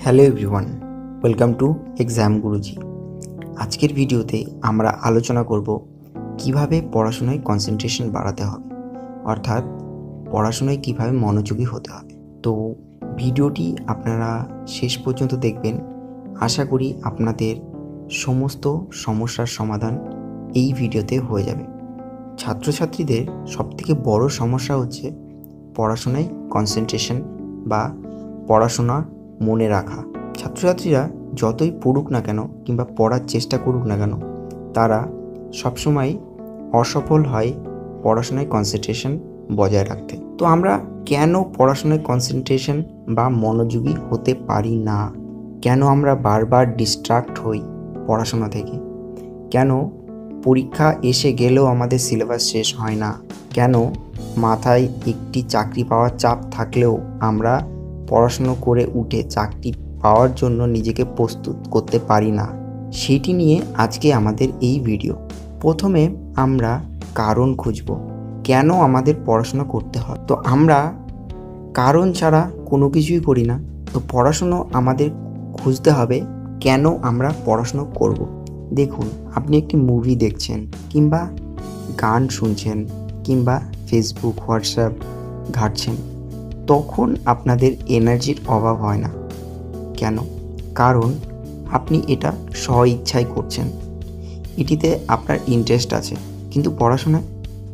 Hello everyone, welcome to exam Guruji. আজকের ভিডিওতে আমরা আলোচনা করব কিভাবে পড়াশোনায় কনসেন্ট্রেশন বাড়াতে হবে, অর্থাৎ পড়াশোনায় কিভাবে মনোযোগী হতে হবে। তো ভিডিওটি আপনারা শেষ পর্যন্ত দেখবেন। আশা করি আপনাদের সমস্ত সমস্যার সমাধান এই ভিডিওতে হয়ে যাবে। ছাত্রছাত্রীদের সবথেকে বড় সমস্যা হচ্ছে পড়াশোনায় কনসেন্ট্রেশন বা পড়াশোনা মনে রাখা। ছাত্রছাত্রীরা যতই পড়ুক না কেন কিংবা পড়ার চেষ্টা করুক না কেন, তারা সবসময় অসফল হয় পড়াশোনায় কনসেন্ট্রেশন বজায় রাখতে। তো আমরা কেন পড়াশোনায় কনসেন্ট্রেশন বা মনোযোগী হতে পারি না? কেন আমরা বারবার ডিস্ট্রাক্ট হই পড়াশোনা থেকে? কেন পরীক্ষা এসে গেলেও আমাদের সিলেবাস শেষ হয় না? কেন মাথায় একটি চাকরি পাওয়ার চাপ থাকলেও আমরা পড়াশুনো করে উঠে চাকরি পাওয়ার জন্য নিজেকে প্রস্তুত করতে পারি না? সেটি নিয়ে আজকে আমাদের এই ভিডিও। প্রথমে আমরা কারণ খুঁজব, কেন আমাদের পড়াশোনা করতে হয়। তো আমরা কারণ ছাড়া কোনো কিছুই করি না। তো পড়াশুনো আমাদের খুঁজতে হবে কেন আমরা পড়াশুনো করব। দেখুন, আপনি একটি মুভি দেখছেন কিংবা গান শুনছেন কিংবা ফেসবুক হোয়াটসঅ্যাপ ঘাঁটছেন, তখন আপনাদের এনার্জির অভাব হয় না। কেন? কারণ আপনি এটা স্ব ইচ্ছায় করছেন, এটিতে আপনার ইন্টারেস্ট আছে। কিন্তু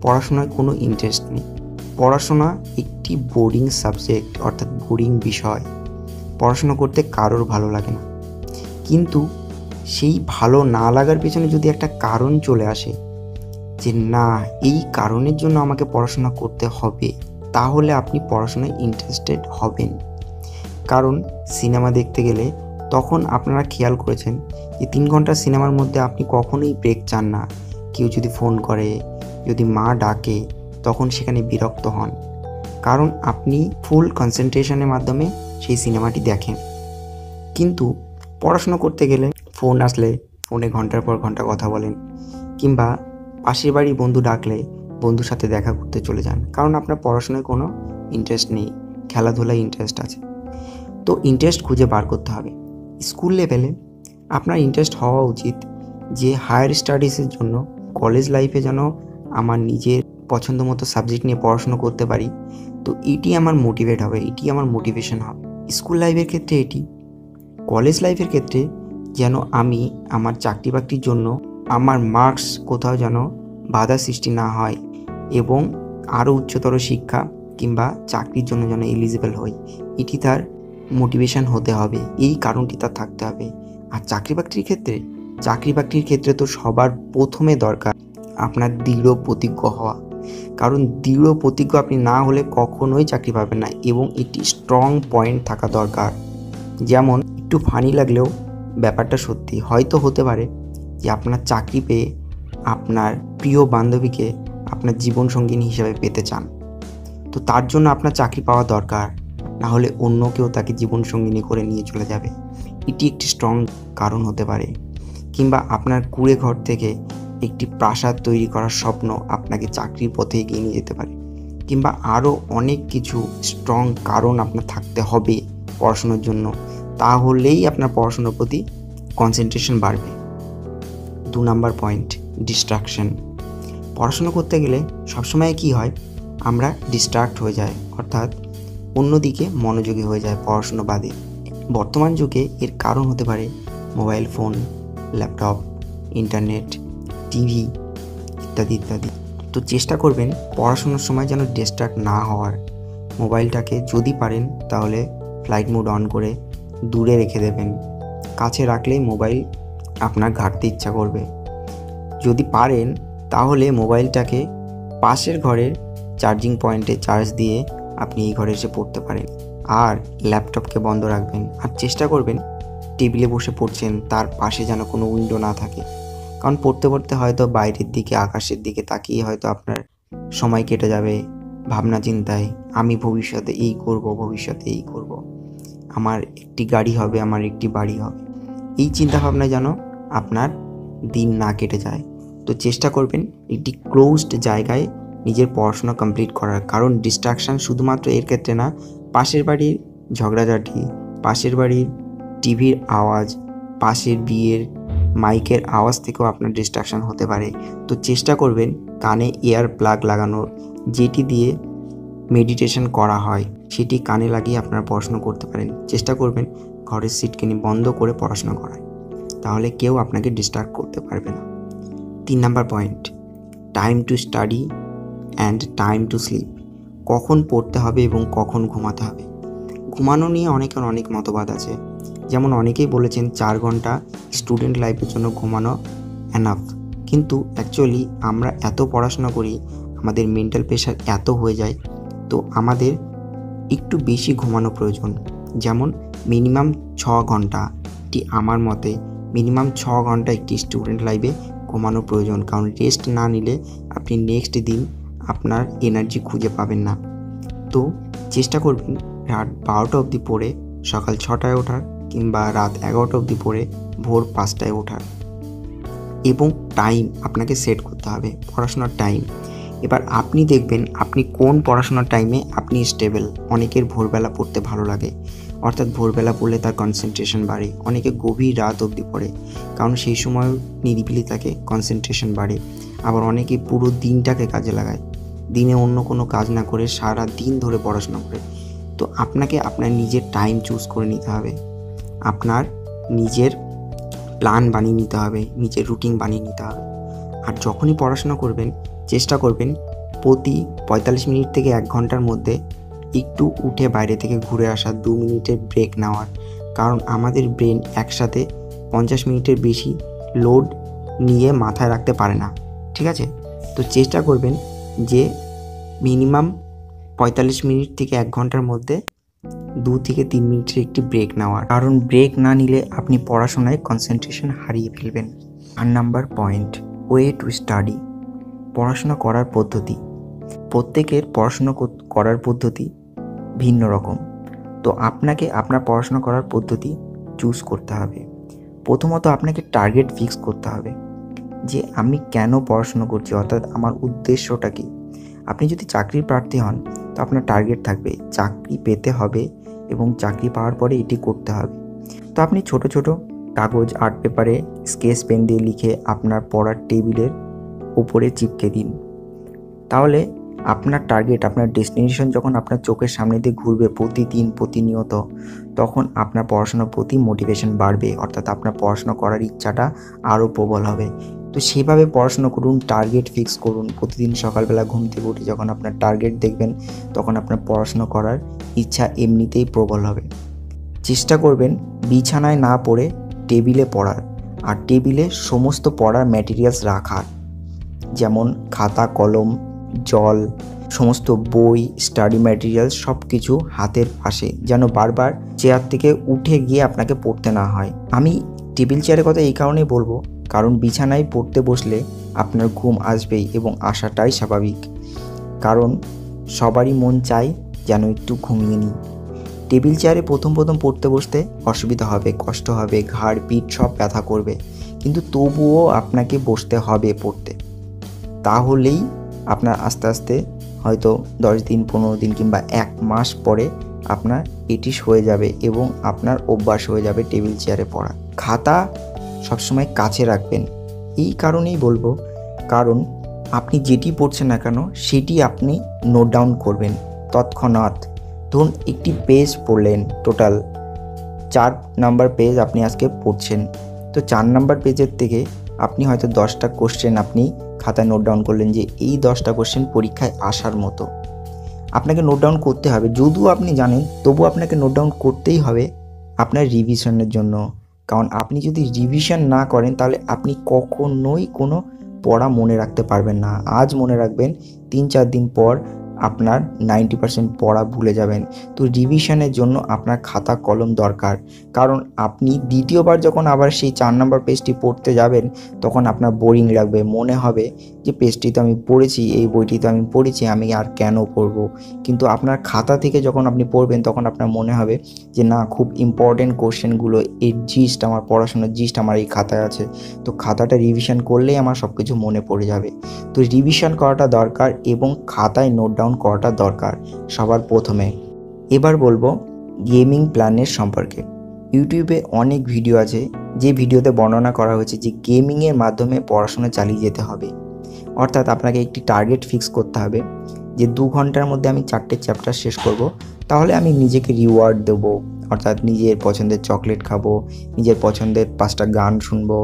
পড়াশোনায় কোনো ইন্টারেস্ট নেই। পড়াশোনা একটি বোরিং সাবজেক্ট, অর্থাৎ বোরিং বিষয়। পড়াশোনা করতে কারোর ভালো লাগে না। কিন্তু সেই ভালো না লাগার পেছনে যদি একটা কারণ চলে আসে যে না, এই কারণের জন্য আমাকে পড়াশোনা করতে হবে, তাহলে আপনি পড়াশোনায় ইন্টারেস্টেড হবেন। কারণ সিনেমা দেখতে গেলে তখন আপনারা খেয়াল করেছেন যে 3 ঘন্টার সিনেমার মধ্যে আপনি কখনোই ব্রেক চান না। কেউ যদি ফোন করে, যদি মা ডাকে, তখন সেখানে বিরক্ত হন, কারণ আপনি ফুল কনসেন্ট্রেশনের মাধ্যমে সেই সিনেমাটি দেখেন। কিন্তু পড়াশোনা করতে গেলে ফোন আসলে ফোনে ঘন্টার পর ঘন্টা কথা বলেন, কিংবা পাশের বাড়ির বন্ধু ডাকলে বন্ধুর সাথে দেখা করতে চলে যান, কারণ আপনার পড়াশোনায় কোনো ইন্টারেস্ট নেই, খেলাধুলায় ইন্টারেস্ট আছে। তো ইন্টারেস্ট খুঁজে বার করতে হবে। স্কুল লেভেলে আপনার ইন্টারেস্ট হওয়া উচিত যে হায়ার স্টাডিজের জন্য, কলেজ লাইফে যেন আমার নিজের পছন্দ মতো সাবজেক্ট নিয়ে পড়াশোনা করতে পারি। তো এটি আমার মোটিভেট হবে, এটি আমার মোটিভেশন হবে। স্কুল লাইফের ক্ষেত্রে এটি, কলেজ লাইফের ক্ষেত্রে যেন আমি আমার চাকরি বাকরির জন্য আমার মার্কস কোথাও যেন বাধা সৃষ্টি না হয়, এবং আরও উচ্চতর শিক্ষা কিংবা চাকরির জন্য যেন এলিজিবল হই, এটি তার মোটিভেশন হতে হবে, এই কারণটি তার থাকতে হবে। আর চাকরি বাকরির ক্ষেত্রে তো সবার প্রথমে দরকার আপনার দৃঢ় প্রতিজ্ঞ হওয়া। কারণ দৃঢ় প্রতিজ্ঞ আপনি না হলে কখনোই চাকরি পাবেন না, এবং একটি স্ট্রং পয়েন্ট থাকা দরকার। যেমন, একটু ফানি লাগলেও ব্যাপারটা সত্যি। হয়তো হতে পারে যে আপনার চাকরি পেয়ে আপনার প্রিয় বান্ধবীকে আপনার জীবনসঙ্গিনী হিসেবে পেতে চান, তো তার জন্য আপনার চাকরি পাওয়া দরকার, না হলে অন্য কেউ তাকে জীবনসঙ্গিনী করে নিয়ে চলে যাবে। এটি একটি স্ট্রং কারণ হতে পারে। কিংবা আপনার কুঁড়ে ঘর থেকে একটি প্রাসাদ তৈরি করার স্বপ্ন আপনাকে চাকরির পথে এগিয়ে নিয়ে যেতে পারে। কিংবা আরও অনেক কিছু স্ট্রং কারণ আপনার থাকতে হবে পড়াশোনার জন্য, তাহলেই আপনার পড়াশোনার প্রতি কনসেন্ট্রেশন বাড়বে। 2 নাম্বার পয়েন্ট, ডিস্ট্রাকশন। পড়াশোনা করতে গেলে সবসময় কি হয়, আমরা ডিস্ট্রাক্ট হয়ে যাই, অর্থাৎ অন্যদিকে মনোযোগী হয়ে যায় পড়াশোনা বাদে। বর্তমান যুগে এর কারণ হতে পারে mobile phone, laptop, internet, TV ইত্যাদি ইত্যাদি। তো চেষ্টা করবেন পড়াশোনার সময় যেন ডিস্ট্রাক্ট না হওয়ার। মোবাইলটাকে যদি পারেন তাহলে ফ্লাইট মোড অন করে দূরে রেখে দেবেন। কাছে রাখলেই মোবাইল আপনার ঘাঁটতে ইচ্ছা করবে। যদি পারেন তাহলে মোবাইলটাকে পাশের ঘরের চার্জিং পয়েন্টে চার্জ দিয়ে আপনি এই ঘরে এসে পড়তে পারেন। আর ল্যাপটপকে বন্ধ রাখবেন। আর চেষ্টা করবেন টেবিলে বসে পড়ছেন, তার পাশে যেন কোনো উইন্ডো না থাকে, কারণ পড়তে পড়তে হয়তো বাইরের দিকে, আকাশের দিকে তাকিয়ে হয়তো আপনার সময় কেটে যাবে ভাবনা চিন্তায়। আমি ভবিষ্যতে এই করব, আমার একটি গাড়ি হবে, আমার একটি বাড়ি হবে, এই চিন্তাভাবনায় যেন আপনার দিন না কেটে যায়। তো চেষ্টা করবেন একটি ক্লোজড জায়গায় নিজের পড়াশোনা কমপ্লিট করার। কারণ ডিস্ট্রাকশান শুধুমাত্র এর ক্ষেত্রে না, পাশের বাড়ির ঝগড়াঝাটি, পাশের বাড়ির টিভির আওয়াজ, পাশের বিয়ের মাইকের আওয়াজ থেকেও আপনার ডিস্ট্রাকশন হতে পারে। তো চেষ্টা করবেন কানে এয়ার প্লাগ লাগানোর, যেটি দিয়ে মেডিটেশন করা হয় সেটি কানে লাগিয়ে আপনারা পড়াশোনা করতে পারেন। চেষ্টা করবেন ঘরের সিটকানি বন্ধ করে পড়াশোনা করার, তাহলে কেউ আপনাকে ডিস্টার্ব করতে পারবে না। 3 number point, time to study and time to sleep. কখন পড়তে হবে এবং কখন ঘুমাতে হবে। ঘুমানো নিয়ে অনেকের অনেক মতবাদ আছে। যেমন অনেকেই বলেছেন 4 ঘন্টা স্টুডেন্ট লাইফের জন্য ঘুমানো এনাফ, কিন্তু অ্যাকচুয়ালি আমরা এত পড়াশোনা করি, আমাদের মেন্টাল প্রেশার এত হয়ে যায়, তো আমাদের একটু বেশি ঘুমানো প্রয়োজন। যেমন মিনিমাম 6 ঘন্টা, এটি আমার মতে মিনিমাম 6 ঘন্টা একটি স্টুডেন্ট লাইফে ঘুমানো প্রয়োজন। কারণ রেস্ট না নিলে আপনি নেক্সট দিন আপনার এনার্জি খুঁজে পাবেন না। তো চেষ্টা করবেন রাত 12টা অবধি পড়ে সকাল 6টায় ওঠার, কিংবা রাত 11টা অবধি পড়ে ভোর 5টায় ওঠার। এবং টাইম আপনাকে সেট করতে হবে, পড়াশোনার টাইম। এবার আপনি দেখবেন আপনি কোন পড়াশোনার টাইমে আপনি স্টেবল। অনেকের ভোরবেলা পড়তে ভালো লাগে, অর্থাৎ ভোরবেলা পড়লে তার কনসেন্ট্রেশন বাড়ে। অনেকে গভীর রাত অবধি পড়ে, কারণ সেই সময় নিরিবিলি থাকে, কনসেন্ট্রেশন বাড়ে। আবার অনেকে পুরো দিনটাকে কাজে লাগায়, দিনে অন্য কোনো কাজ না করে সারা দিন ধরে পড়াশোনা করে। তো আপনাকে আপনার নিজের টাইম চুজ করে নিতে হবে, আপনার নিজের প্ল্যান বানিয়ে নিতে হবে, নিজের রুটিন বানিয়ে নিতে হবে। আর যখনই পড়াশোনা করবেন চেষ্টা করবেন প্রতি 45 মিনিট থেকে 1 ঘন্টার মধ্যে একটু উঠে বাইরে থেকে ঘুরে আসা, 2 মিনিটের ব্রেক নেওয়ার। কারণ আমাদের ব্রেন একসাথে 50 মিনিটের বেশি লোড নিয়ে মাথায় রাখতে পারে না, ঠিক আছে? তো চেষ্টা করবেন যে মিনিমাম 45 মিনিট থেকে 1 ঘন্টার মধ্যে 2 থেকে 3 মিনিটের একটি ব্রেক নেওয়ার। কারণ ব্রেক না নিলে আপনি পড়াশোনায় কনসেন্ট্রেশন হারিয়ে ফেলবেন। 8 number point, way to study. পড়াশোনা করার পদ্ধতি। প্রত্যেকের পড়াশোনা করার পদ্ধতি ভিন্ন রকম, তো আপনাকে আপনার পড়াশোনা করার পদ্ধতি চুজ করতে হবে। প্রথমত আপনাকে টার্গেট ফিক্স করতে হবে যে আমি কেন পড়াশোনা করছি, অর্থাৎ আমার উদ্দেশ্যটা কী। আপনি যদি চাকরির প্রার্থী হন তো আপনার টার্গেট থাকবে চাকরি পেতে হবে এবং চাকরি পাওয়ার পরে এটি করতে হবে। তো আপনি ছোট ছোট কাগজ, আর্ট পেপারে স্কেচ পেন দিয়ে লিখে আপনার পড়ার টেবিলের উপরে চিপকে দিন। তাহলে আপনার টার্গেট, আপনার ডেস্টিনেশন যখন আপনার চোখের সামনে দিয়ে ঘুরবে প্রতিদিন প্রতিনিয়ত, তখন আপনার পড়াশোনার প্রতি মোটিভেশন বাড়বে, অর্থাৎ আপনার পড়াশোনা করার ইচ্ছাটা আরও প্রবল হবে। তো সেভাবে পড়াশোনা করুন, টার্গেট ফিক্স করুন। প্রতিদিন সকালবেলা ঘুম থেকে উঠে যখন আপনার টার্গেট দেখবেন, তখন আপনার পড়াশোনা করার ইচ্ছা এমনিতেই প্রবল হবে। চেষ্টা করবেন বিছানায় না পড়ে টেবিলে পড়ার, আর টেবিলে সমস্ত পড়ার ম্যাটেরিয়ালস রাখার, যেমন খাতা, কলম, জল, সমস্ত বই, স্টাডি ম্যাটেরিয়ালস সব কিছু হাতের পাশে, যেন বারবার চেয়ার থেকে উঠে গিয়ে আপনাকে পড়তে না হয়। আমি টেবিল চেয়ারের কথা এই কারণেই বলবো, কারণ বিছানায় পড়তে বসলে আপনার ঘুম আসবেই এবং আসাটাই স্বাভাবিক, কারণ সবারই মন চায় যেন একটু ঘুমিয়ে নিই। টেবিল চেয়ারে প্রথম পড়তে বসতে অসুবিধা হবে, কষ্ট হবে, ঘাড় পিঠ সব ব্যথা করবে, কিন্তু তবুও আপনাকে বসতে হবে পড়তে। তাহলেই আপনার আস্তে আস্তে হয়তো 10 দিন, 15 দিন কিংবা 1 মাস পরে আপনার এটি হয়ে যাবে এবং আপনার অভ্যাস হয়ে যাবে টেবিল চেয়ারে পড়া। খাতা সবসময় কাছে রাখবেন, এই কারণেই বলবো, কারণ আপনি যেটি পড়ছেন না কেন সেটি আপনি নোট ডাউন করবেন তৎক্ষণাৎ। ধরুন একটি পেজ পড়লেন, টোটাল 4 নাম্বার পেজ আপনি আজকে পড়ছেন, তো 4 নাম্বার পেজের থেকে আপনি হয়তো 10টা কোশ্চেন আপনি খাতায় নোট ডাউন করলেন যে এই 10টা কোশ্চেন পরীক্ষায় আসার মতো। আপনাকে নোট ডাউন করতে হবে, যদিও আপনি জানেন তবু আপনাকে নোট ডাউন করতেই হবে আপনার রিভিশনের জন্য। কারণ আপনি যদি রিভিশন না করেন তাহলে আপনি কখনোই কোনো পড়া মনে রাখতে পারবেন না। আজ মনে রাখবেন, 3-4 দিন পর আপনার 90% পড়া ভুলে যাবেন। তো রিভিশনের জন্য আপনার খাতা কলম দরকার, কারণ আপনি দ্বিতীয়বার যখন আবার সেই 4 নম্বর পেজটি পড়তে যাবেন তখন আপনার বোরিং লাগবে, মনে হবে যে পেজটি তো আমি পড়েছি, এই বইটি তো আমি পড়েছি, আমি আর কেন পড়বো। কিন্তু আপনার খাতা থেকে যখন আপনি পড়বেন তখন আপনার মনে হবে যে না, খুব ইম্পর্টেন্ট কোশ্চেনগুলো, এই জিস্ট, আমার পড়াশোনার জিস্ট আমার এই খাতায় আছে, তো খাতাটা রিভিশন করলেই আমার সব কিছু মনে পড়ে যাবে। তো রিভিশন করাটা দরকার এবং খাতায় নোট ডাউন করাটা দরকার সবার প্রথমে। এবার বলবো গেমিং প্ল্যানের সম্পর্কে। ইউটিউবে অনেক ভিডিও আছে যে ভিডিওতে বর্ণনা করা হয়েছে যে গেমিংয়ের মাধ্যমে পড়াশোনা চালিয়ে যেতে হবে। অর্থাৎ আপনাকে একটি টার্গেট ফিক্স করতে হবে যে 2 ঘন্টার মধ্যে আমি 4টে চ্যাপ্টার শেষ করব, তাহলে আমি নিজেকে রিওয়ার্ড দেবো। অর্থাৎ নিজের পছন্দের চকলেট খাবো, নিজের পছন্দের 5টা গান শুনবো,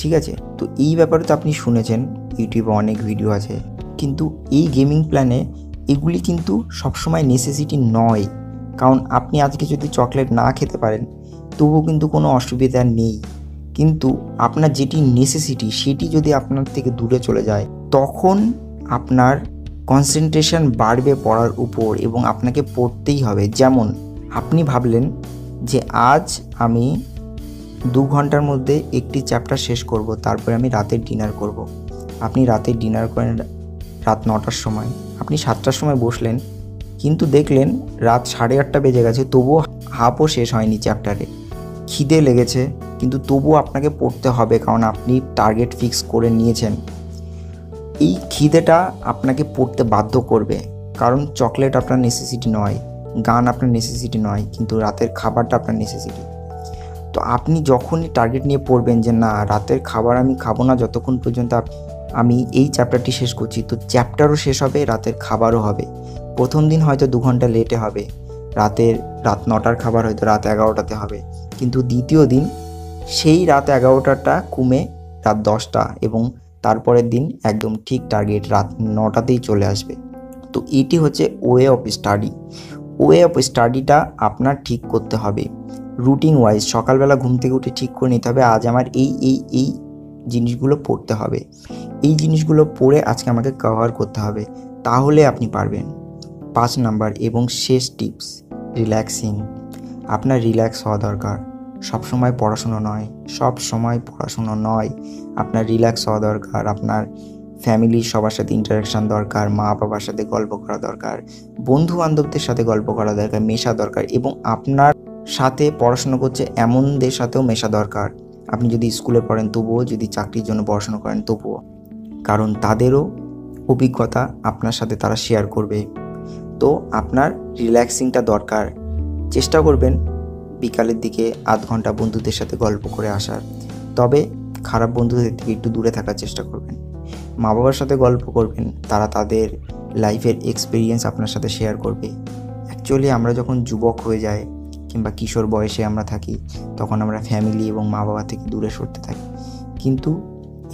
ঠিক আছে? তো এই ব্যাপারে তো আপনি শুনেছেন, ইউটিউবে অনেক ভিডিও আছে। কিন্তু এই গেমিং প্ল্যানে এগুলি কিন্তু সবসময় নেসেসিটি নয়। কারণ আপনি আজকে যদি চকলেট না খেতে পারেন তবুও কিন্তু কোনো অসুবিধা নেই, কিন্তু আপনার যেটি নেসেসিটি সেটি যদি আপনার থেকে দূরে চলে যায় তখন আপনার কনসেন্ট্রেশন বাড়বে পড়ার উপর এবং আপনাকে পড়তেই হবে। যেমন আপনি ভাবলেন যে আজ আমি 2 ঘন্টার মধ্যে একটি চ্যাপ্টার শেষ করব, তারপরে আমি রাতের ডিনার করব। আপনি রাতের ডিনার করেন রাত 9টার সময়, আপনি 7টার সময় বসলেন, কিন্তু দেখলেন রাত 8:30 বেজে গেছে, তবুও হাফও শেষ হয়নি চ্যাপ্টারে। খিদে লেগেছে, কিন্তু তবুও আপনাকে পড়তে হবে কারণ আপনি টার্গেট ফিক্স করে নিয়েছেন। এই খিদেটা আপনাকে পড়তে বাধ্য করবে, কারণ চকলেট আপনার নেসেসিটি নয়, গান আপনার নেসেসিটি নয়, কিন্তু রাতের খাবারটা আপনার নেসেসিটি। তো আপনি যখনই টার্গেট নিয়ে পড়বেন যে না, রাতের খাবার আমি খাবো না যতক্ষণ পর্যন্ত আমি এই চ্যাপ্টারটি শেষ করছি, তো চ্যাপ্টারও শেষ হবে, রাতের খাবারও হবে। প্রথম দিন হয়তো 2 ঘন্টা লেটে হবে, রাত 9টার খাবার হয়তো রাত 11টাতে হবে, কিন্তু দ্বিতীয় দিন সেই রাত 11টাটা কমে রাত 10টা এবং তারপরের দিন একদম ঠিক টার্গেট রাত 9টাতেই চলে আসবে। তো এটি হচ্ছে way of study. Way of স্টাডিটা আপনার ঠিক করতে হবে রুটিন ওয়াইজ। সকালবেলা ঘুম থেকে উঠে ঠিক করে নিতে হবে আজ আমার এই জিনিসগুলো পড়তে হবে, এই জিনিসগুলো পড়ে আজকে আমাকে কভার করতে হবে, তাহলে আপনি পারবেন। 5 নাম্বার এবং শেষ টিপস, রিল্যাক্সিং। আপনার রিল্যাক্স হওয়া দরকার, সবসময় পড়াশুনো নয়, আপনার রিল্যাক্স হওয়া দরকার। আপনার ফ্যামিলির সবার সাথে ইন্টারাকশান দরকার, মা বাবার সাথে গল্প করা দরকার, বন্ধু বান্ধবদের সাথে গল্প করা দরকার, মেশা দরকার, এবং আপনার সাথে পড়াশোনা করছে এমনদের সাথেও মেশা দরকার। আপনি যদি স্কুলে পড়েন তবুও, যদি চাকরির জন্য পড়াশোনা করেন তবুও, কারণ তাদেরও অভিজ্ঞতা আপনার সাথে তারা শেয়ার করবে। তো আপনার রিল্যাক্সিংটা দরকার। চেষ্টা করবেন বিকালের দিকে আধ ঘন্টা বন্ধুদের সাথে গল্প করে আসার, তবে খারাপ বন্ধুদের থেকে একটু দূরে থাকার চেষ্টা করবেন। মা বাবার সাথে গল্প করবেন, তারা তাদের লাইফের এক্সপিরিয়েন্স আপনার সাথে শেয়ার করবে। অ্যাকচুয়ালি আমরা যখন যুবক হয়ে যাই কিংবা কিশোর বয়সে আমরা থাকি, তখন আমরা ফ্যামিলি এবং মা বাবা থেকে দূরে সরতে থাকি, কিন্তু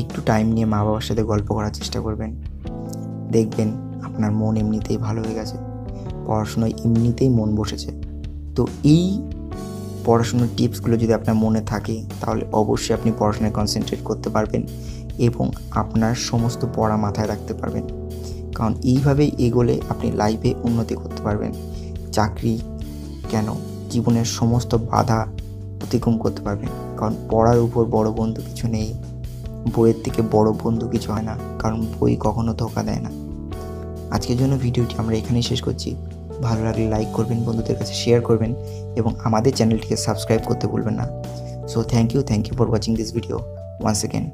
একটু টাইম নিয়ে মা বাবার সাথে গল্প করার চেষ্টা করবেন। দেখবেন আপনার মন এমনিতেই ভালো হয়ে গেছে, পড়াশোনায় এমনিতেই মন বসেছে। তো এই পড়াশোনার টিপসগুলো যদি আপনার মনে থাকে তাহলে অবশ্যই আপনি পড়াশোনায় কনসেন্ট্রেট করতে পারবেন এবং আপনার সমস্ত পড়া মাথায় রাখতে পারবেন, কারণ এইভাবেই এগোলে আপনি লাইফে উন্নতি করতে পারবেন। চাকরি কেন, জীবনের সমস্ত বাধা অতিক্রম করতে পারবেন, কারণ পড়ার উপর বড় বন্ধু কিছু নেই, বইয়ের থেকে বড় বন্ধু কিছু হয় না, কারণ বই কখনো ধোঁকা দেয় না। আজকের জন্য ভিডিওটি আমরা এখানেই শেষ করছি। ভালো লাগলে লাইক করবেন, বন্ধুদের কাছে শেয়ার করবেন এবং আমাদের চ্যানেলটিকে সাবস্ক্রাইব করতে ভুলবেন না। So thank you for watching this video once again.